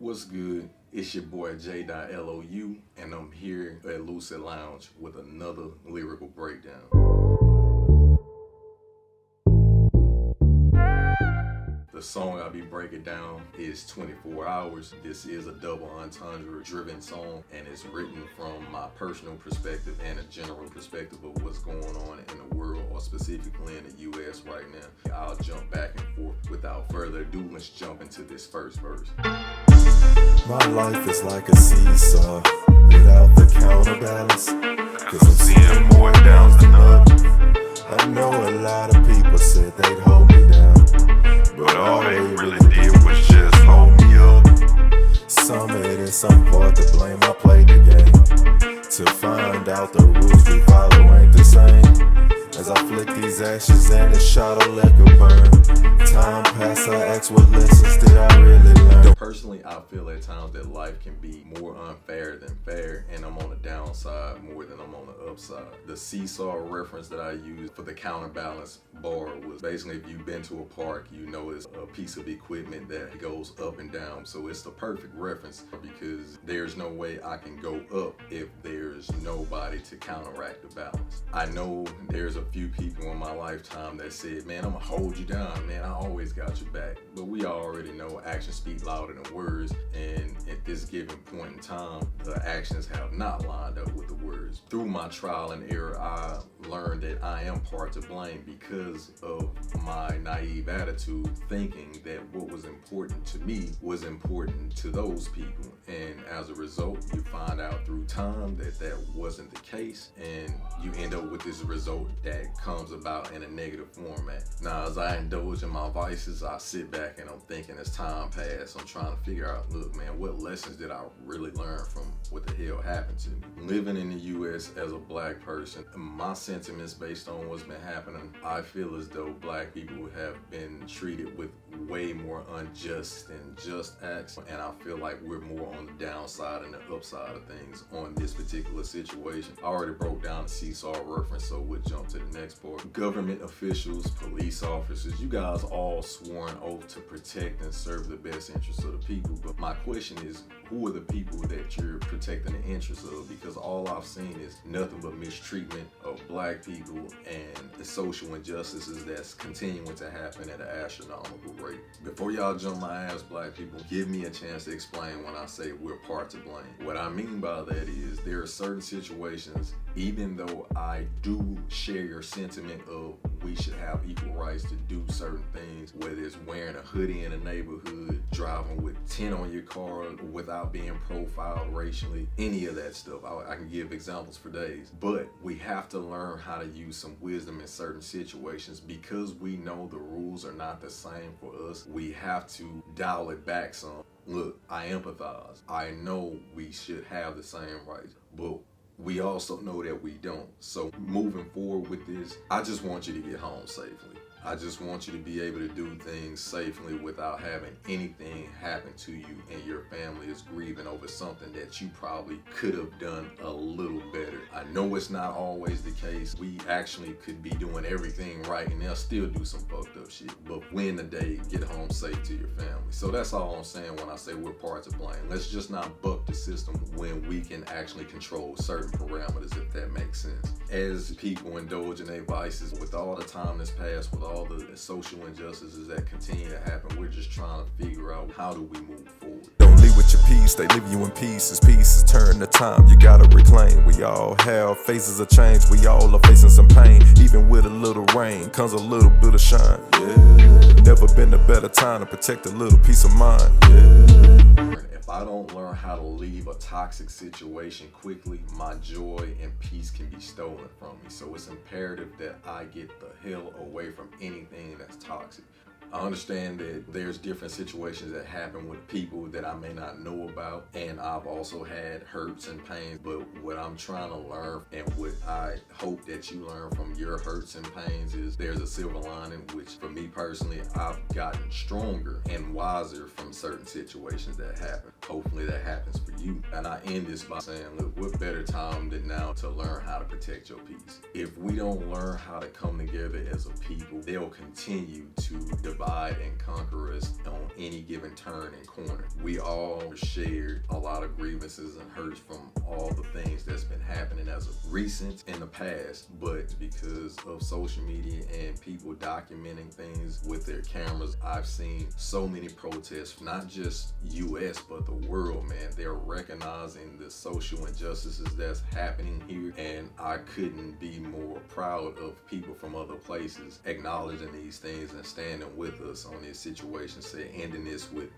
What's good? It's your boy J.Lou, and I'm here at Loucid Lounge with another lyrical breakdown. The song I'll be breaking down is 24 Hours. This is a double entendre driven song, and it's written from my personal perspective and a general perspective of what's going on in the world, or specifically in the US right now. I'll jump back and forth. Without further ado, let's jump into this first verse. My life is like a seesaw without the counterbalance, 'cause I'm seeing more downs than up. I know a lot of people said they'd hold me down, but all they really did was just hold me up. Some made it some part to blame, I played the game to find out the rules we follow ain't the same. As I flick these ashes and a shot of liquor burn, time pass, I ask what lessons did I really learn. Personally, I feel at times that life can be more unfair than fair, and I'm on the downside more than I'm on the upside. The seesaw reference that I used for the counterbalance bar was basically, if you've been to a park, you know it's a piece of equipment that goes up and down. So it's the perfect reference, because there's no way I can go up if there's nobody to counteract the balance. I know there's a few people in my lifetime that said, man, I'm gonna hold you down, man, I always got your back. But we already know actions speak louder than words, and at this given point in time, the actions have not lined up with the words. Through my trial and error, I learned that I am part to blame because of my naive attitude, thinking that what was important to me was important to those people. And as a result, you find out through time that that wasn't the case, and you end up with this result that comes about in a negative format. Now, as I indulge in my vices, I sit back and I'm thinking, as time passes, I'm trying to figure out, look, man, what lessons did I really learn from what the hell happened to me? Living in the US as a black person, my sentiments based on what's been happening, I feel as though black people have been treated with way more unjust and just acts, and I feel like we're more on the downside and the upside of things on this particular situation. I already broke down the seesaw reference, so we'll jump to the next part. Government officials, police officers, you guys all swore an oath to protect and serve the best interests of the people, but my question is, who are the people that you're protecting the interests of? Because all I've seen is nothing but mistreatment of black people and the social injustices that's continuing to happen at an astronomical rate. Before y'all jump my ass, black people, give me a chance to explain when I say we're part to blame. What I mean by that is, there are certain situations, even though I do share your sentiment of we should have equal rights to do certain things, whether it's wearing a hoodie in a neighborhood, driving with tint on your car without being profiled racially, any of that stuff. I can give examples for days, but we have to learn how to use some wisdom in certain situations. Because we know the rules are not the same for us, we have to dial it back some. Look, I empathize. I know we should have the same rights, but we also know that we don't. So moving forward with this, I just want you to get home safely. I just want you to be able to do things safely without having anything happen to you and your family is grieving over something that you probably could have done a little better. I know it's not always the case. We actually could be doing everything right and they'll still do some fucked up shit. But win the day, get home safe to your family. So that's all I'm saying when I say we're part to blame. Let's just not buck the system when we can actually control certain parameters, if that makes sense. As people indulge in their vices, with all the time that's passed, with all the social injustices that continue to happen, we're just trying to figure out, how do we move forward? Don't leave with your peace, they leave you in pieces. Pieces turn to time, you gotta reclaim. We all have phases of change, we all are facing some pain. Even with a little rain comes a little bit of shine. Yeah, never been a better time to protect a little peace of mind. Yeah. If I don't learn how to leave a toxic situation quickly, my joy and peace can be stolen from me. So it's imperative that I get the hell away from anything that's toxic. I understand that there's different situations that happen with people that I may not know about, and I've also had hurts and pains, but what I'm trying to learn, and what I hope that you learn from your hurts and pains, is there's a silver lining, which for me personally, I've gotten stronger and wiser from certain situations that happen. Hopefully that happens for you. And I end this by saying, look, what better time than now to learn how to protect your peace. If we don't learn how to come together as a people, they'll continue to divide and conquer us on any given turn and corner. We all shared a lot of grievances and hurts from all the things that's been happening as of recent in the past, but because of social media and people documenting things with their cameras, I've seen so many protests, not just US, but the world, man. They're recognizing the social injustices that's happening here, and I couldn't be more proud of people from other places acknowledging these things and standing with us on this situation, ending this with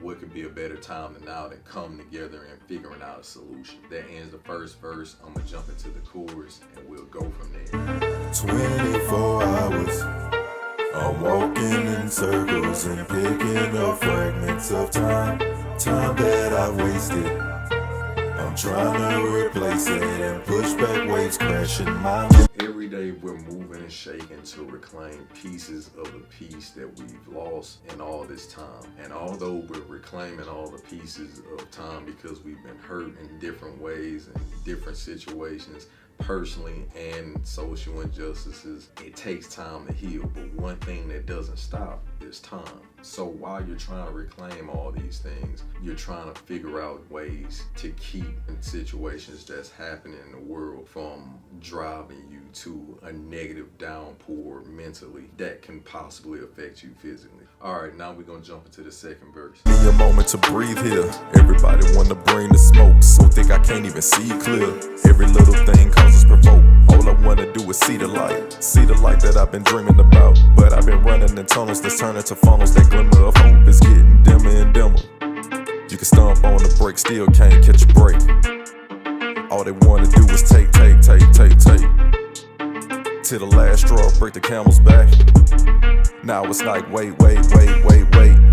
what could be a better time than now to come together and figuring out a solution. That ends the first verse. I'm gonna jump into the chorus and we'll go from there. 24 hours, I'm walking in circles and picking up fragments of time that I've wasted. I'm trying to replace it and push back waves crashing my lips. Every day we're moving and shaking to reclaim pieces of the peace that we've lost in all this time. And although we're reclaiming all the pieces of time because we've been hurt in different ways and different situations, personally and social injustices, it takes time to heal. But one thing that doesn't stop is time. So while you're trying to reclaim all these things, you're trying to figure out ways to keep situations that's happening in the world from driving you to a negative downpour mentally that can possibly affect you physically. All right, now we're gonna jump into the second verse. Give me a moment to breathe here. Everybody wanna bring the smoke, so thick I can't even see clear. Every little thing causes provoke. All I wanna do is see the light that I've been dreaming about. But I've been running in tunnels that's turning to funnels. That glimmer of hope is getting dimmer and dimmer. You can stomp on the brake, still can't catch a break. All they wanna do is take. Till the last straw, break the camel's back. Now it's like, wait,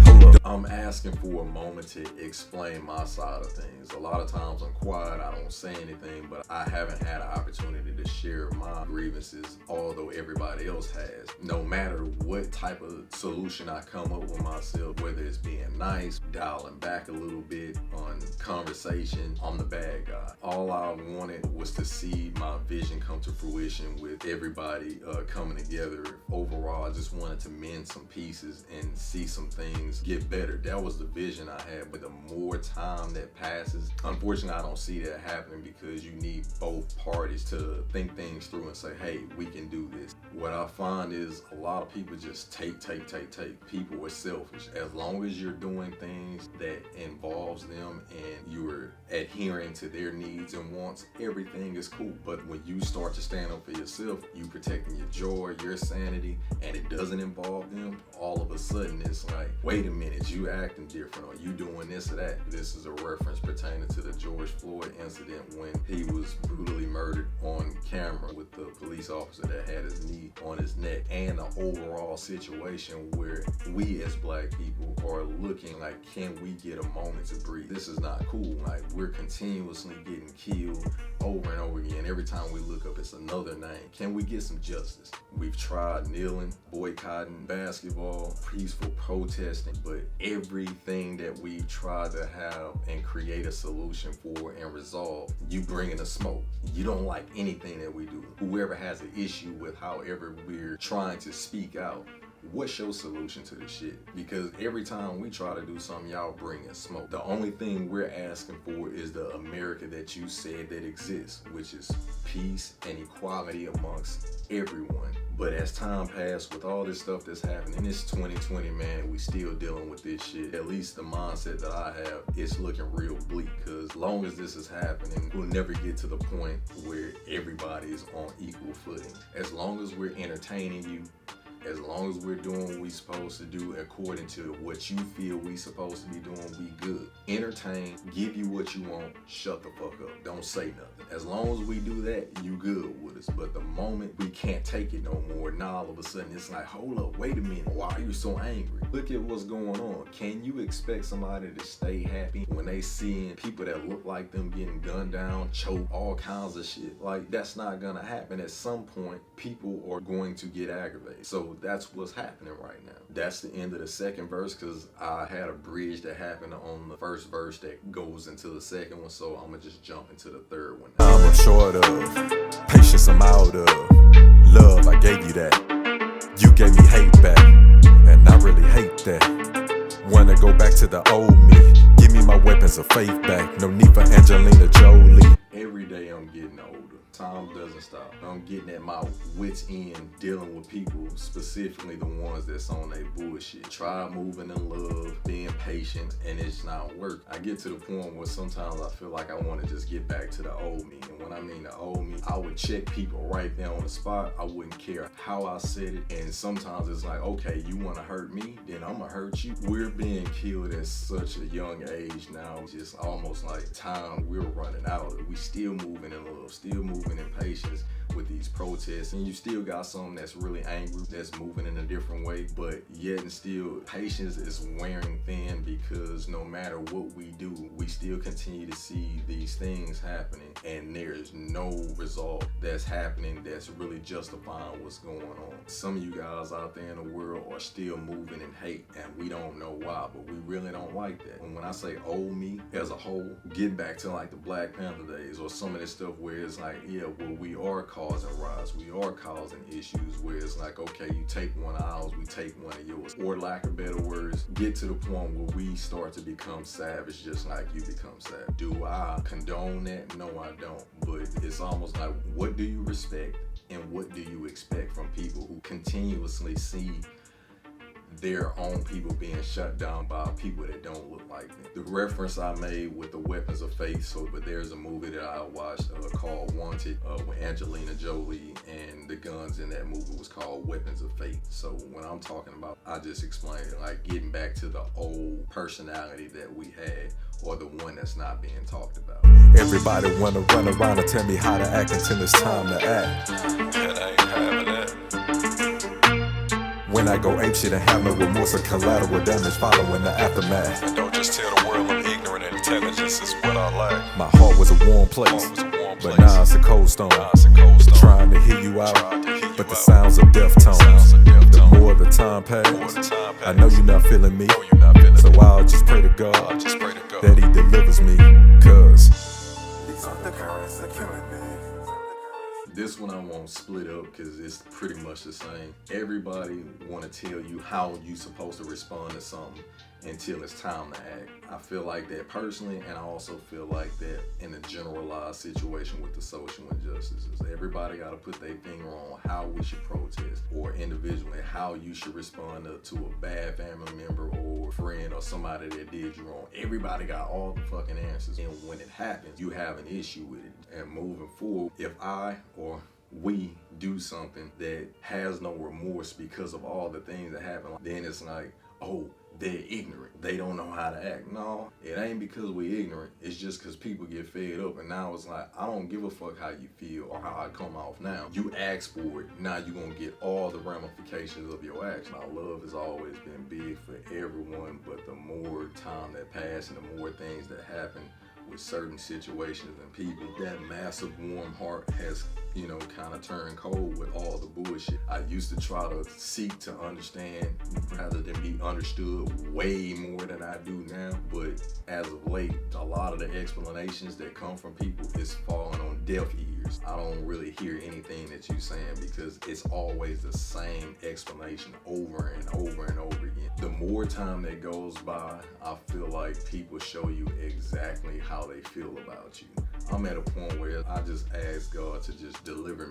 hold up. I'm asking for a moment to explain my side of things. A lot of times I'm quiet, I don't say anything, but I haven't had an opportunity to share my grievances, although everybody else has. No matter what type of solution I come up with myself, whether it's being nice, dialing back a little bit on conversation, I'm the bad guy. All I wanted was to see my vision come to fruition with everybody coming together. Overall, I just wanted to mend some pieces and see some things get better. That was the vision I had, but the more time that passes, unfortunately I don't see that happening because you need both parties to think things through and say, hey, we can do this. What I find is a lot of people just take. People are selfish. As long as you're doing things that involves them and you're adhering to their needs and wants, everything is cool. But when you start to stand up for yourself, you protecting your joy, your sanity, and it doesn't involve them, all of a sudden it's like, wait a minute, you acting different, or you doing this or that. This is a reference pertaining to the George Floyd incident when he was brutally murdered on camera with the police officer that had his knee on his neck, and the overall situation where we as black people are looking like, can we get a moment to breathe? This is not cool. Like, we're continuously getting killed over and over again. Every time we look up, it's another name. Can we get some justice? We've tried kneeling, boycotting basketball, peaceful protesting, but everything that we've tried to have and create a solution for and resolve, you bring in the smoke. You don't like anything that we do. Whoever has an issue with however we're trying to speak out, what's your solution to this shit? Because every time we try to do something, y'all bring in smoke. The only thing we're asking for is the America that you said that exists, which is peace and equality amongst everyone. But as time passed, with all this stuff that's happening, it's 2020, man, we still dealing with this shit. At least the mindset that I have, it's looking real bleak, because long as this is happening, we'll never get to the point where everybody is on equal footing. As long as we're entertaining you, as long as we're doing what we're supposed to do according to what you feel we supposed to be doing, we good. Entertain, give you what you want, shut the fuck up. Don't say nothing. As long as we do that, you good with us. But the moment we can't take it no more, now all of a sudden it's like, hold up, wait a minute, why are you so angry? Look at what's going on. Can you expect somebody to stay happy when they seeing people that look like them getting gunned down, choked, all kinds of shit? Like, that's not gonna happen. At some point, people are going to get aggravated. So that's what's happening right now. That's the end of the second verse, because I had a bridge that happened on the first verse that goes into the second one, so I'm gonna just jump into the third one. I'm short of patience, I'm out of love, I gave you that. You gave me hate back, and I really hate that. Wanna go back to the old me. Give me my weapons of faith back. No need for Angelina Jolie. Every day I'm getting older. Time doesn't stop. I'm getting at my wits end dealing with people, specifically the ones that's on their bullshit. Try moving in love, being patient, and it's not working. I get to the point where sometimes I feel like I want to just get back to the old me. And when I mean the old me, I would check people right there on the spot. I wouldn't care how I said it. And sometimes it's like, okay, you want to hurt me? Then I'm going to hurt you. We're being killed at such a young age now. It's just almost like time we're running out. We still moving in love, still moving in patience with these protests, and you still got some that's really angry, that's moving in a different way, but yet and still patience is wearing thin, because no matter what we do, we still continue to see these things happening, and there's no result that's happening that's really justifying what's going on. Some of you guys out there in the world are still moving in hate, and we don't know why, but we really don't like that. And when I say old me as a whole, get back to like the Black Panther days, or some of this stuff where it's like, yeah, well, we are causing riots, we are causing issues where it's like, okay, you take one of ours, we take one of yours. Or lack of better words, get to the point where we start to become savage just like you become savage. Do I condone that? No, I don't. But it's almost like, what do you respect and what do you expect from people who continuously see their own people being shut down by people that don't look like them? The reference I made with the weapons of faith, but there's a movie that I watched called Wanted with Angelina Jolie, and the guns in that movie was called Weapons of Faith. So when I'm talking about, I just explained it like getting back to the old personality that we had, or the one that's not being talked about. Everybody wanna run around and tell me how to act until it's time to act. And I ain't having that. When I go apeshit and have no remorse or collateral damage following the aftermath. And don't just tell the world I'm ignorant and intelligence is what I lack. My heart was a warm place, but now it's a cold stone. Trying to hear you out, but the sounds of death tones. The more the time passes, I know you're not feeling me, so I'll just pray to God that He delivers me, cause these undercurrents are killing me. This one I won't split up because it's pretty much the same. Everybody want to tell you how you supposed to respond to something until it's time to act. I feel like that personally, and I also feel like that in a generalized situation with the social injustices. Everybody got to put their finger on how we should protest, or individually how you should respond to a bad family member or friend or somebody that did you wrong. Everybody got all the fucking answers, and when it happens, you have an issue with it. And moving forward, if I or we do something that has no remorse because of all the things that happen, then it's like, oh, they're ignorant, they don't know how to act. No, it ain't because we ignorant, it's just because people get fed up, and now it's like, I don't give a fuck how you feel or how I come off now. You asked for it, now you're gonna get all the ramifications of your action. Now, love has always been big for everyone, but the more time that passes and the more things that happen with certain situations and people, that massive warm heart has, kind of turned cold with all the bullshit. I used to try to seek to understand rather than be understood way more than I do now, but as of late, a lot of the explanations that come from people is falling on deaf ears. I don't really hear anything that you're saying because it's always the same explanation over and over and over again. The more time that goes by, I feel like people show you exactly how they feel about you. I'm at a point where I just ask God to just deliver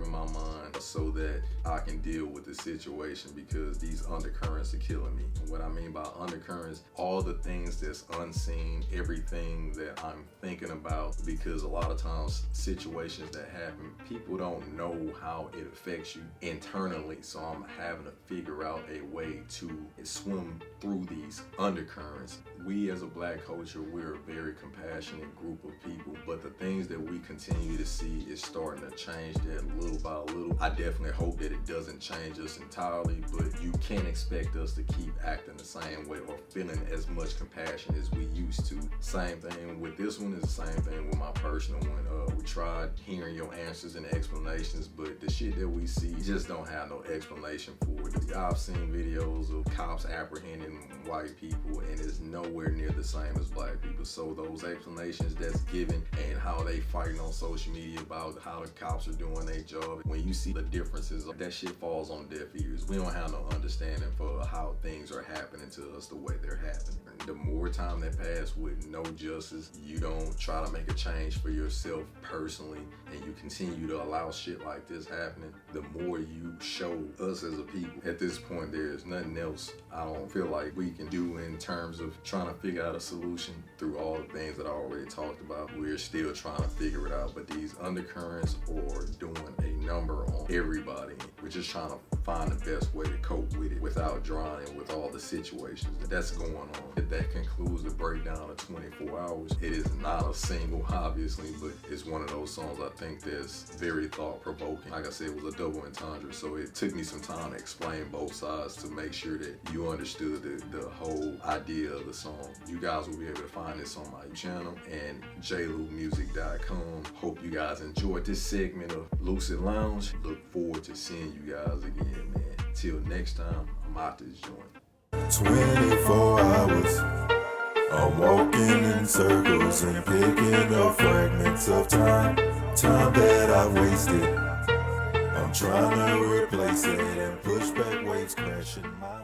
my mind so that I can deal with the situation, because these undercurrents are killing me. And what I mean by undercurrents, all the things that's unseen, everything that I'm thinking about, because a lot of times situations that happen, people don't know how it affects you internally. So I'm having to figure out a way to swim through these undercurrents. We as a Black culture, we're a very compassionate group of people, but the things that we continue to see is starting to change that little by little. I definitely hope that it doesn't change us entirely, but you can't expect us to keep acting the same way or feeling as much compassion as we used to Same thing with this one, is the same thing with my personal one. We tried hearing your answers and explanations, but the shit that we see just don't have no explanation for it. I've seen videos of cops apprehending white people, and it's nowhere near the same as black people. So those explanations that's given and how they fighting on social media about how the cops are doing their job, when you see the differences, that shit falls on deaf ears. We don't have no understanding for how things are happening to us the way they're happening. The more time that passes with no justice, you don't try to make a change for yourself personally, and you continue to allow shit like this happening, the more you show us as a people. At this point, there's nothing else I don't feel like we can do in terms of trying to figure out a solution through all the things that I already talked about. We're still trying to figure it out, but these undercurrents are doing a number on everybody. We're just trying to find the best way to cope with it without drowning with all the situations that's going on. That concludes the breakdown of 24 Hours. It is not a single, obviously, but it's one of those songs I think that's very thought-provoking. Like I said, it was a double entendre, so it took me some time to explain both sides to make sure that you understood the whole idea of the song. You guys will be able to find this on my channel and JLouMusic.com. Hope you guys enjoyed this segment of Loucid Lounge. Look forward to seeing you guys again, man. Till next time, I'm out this joint. 24 hours, I'm walking in circles and picking up fragments of time that I wasted. I'm trying to replace it and push back waves crashing my